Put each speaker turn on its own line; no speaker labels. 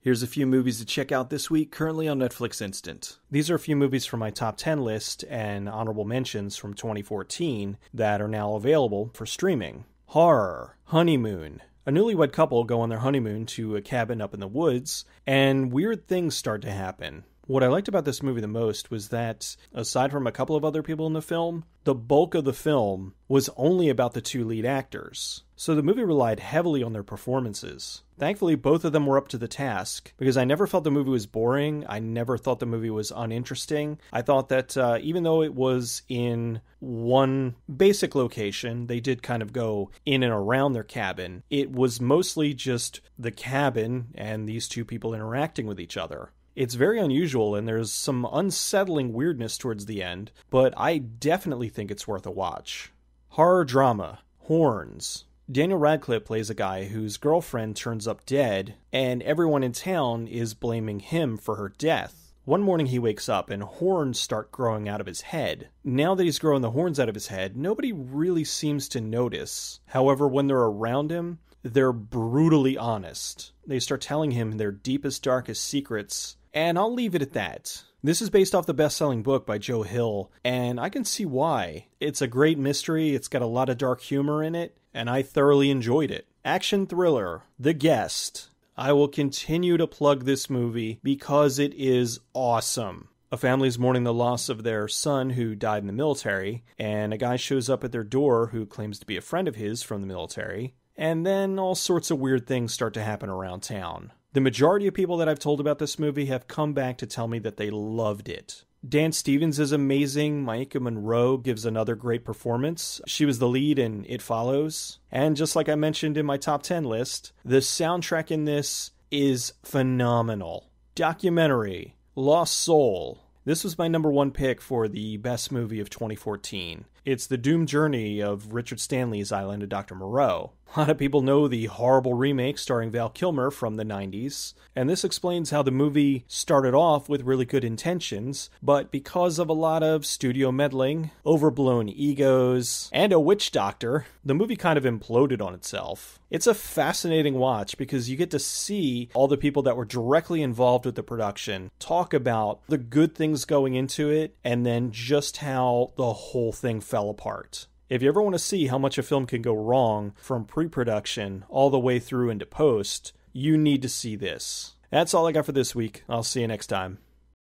Here's a few movies to check out this week, currently on Netflix Instant. These are a few movies from my top 10 list and honorable mentions from 2014 that are now available for streaming. Horror, Honeymoon. A newlywed couple go on their honeymoon to a cabin up in the woods, and weird things start to happen. What I liked about this movie the most was that, aside from a couple of other people in the film, the bulk of the film was only about the two lead actors. So the movie relied heavily on their performances. Thankfully, both of them were up to the task, because I never felt the movie was boring. I never thought the movie was uninteresting. I thought that even though it was in one basic location, they did kind of go in and around their cabin. It was mostly just the cabin and these two people interacting with each other. It's very unusual, and there's some unsettling weirdness towards the end, but I definitely think it's worth a watch. Horror drama, Horns. Daniel Radcliffe plays a guy whose girlfriend turns up dead, and everyone in town is blaming him for her death. One morning he wakes up and horns start growing out of his head. Now that he's growing the horns out of his head, nobody really seems to notice. However, when they're around him, they're brutally honest. They start telling him their deepest, darkest secrets, and I'll leave it at that. This is based off the best-selling book by Joe Hill, and I can see why. It's a great mystery, it's got a lot of dark humor in it, and I thoroughly enjoyed it. Action thriller, The Guest. I will continue to plug this movie because it is awesome. A family's mourning the loss of their son who died in the military, and a guy shows up at their door who claims to be a friend of his from the military, and then all sorts of weird things start to happen around town. The majority of people that I've told about this movie have come back to tell me that they loved it. Dan Stevens is amazing. Maika Monroe gives another great performance. She was the lead in It Follows. And just like I mentioned in my top 10 list, the soundtrack in this is phenomenal. Documentary, Lost Soul. This was my number one pick for the best movie of 2014. It's the doomed journey of Richard Stanley's Island of Dr. Moreau. A lot of people know the horrible remake starring Val Kilmer from the 90s, and this explains how the movie started off with really good intentions, but because of a lot of studio meddling, overblown egos, and a witch doctor, the movie kind of imploded on itself. It's a fascinating watch because you get to see all the people that were directly involved with the production talk about the good things going into it, and then just how the whole thing fell apart. If you ever want to see how much a film can go wrong from pre-production all the way through into post, you need to see this. That's all I got for this week. I'll see you next time.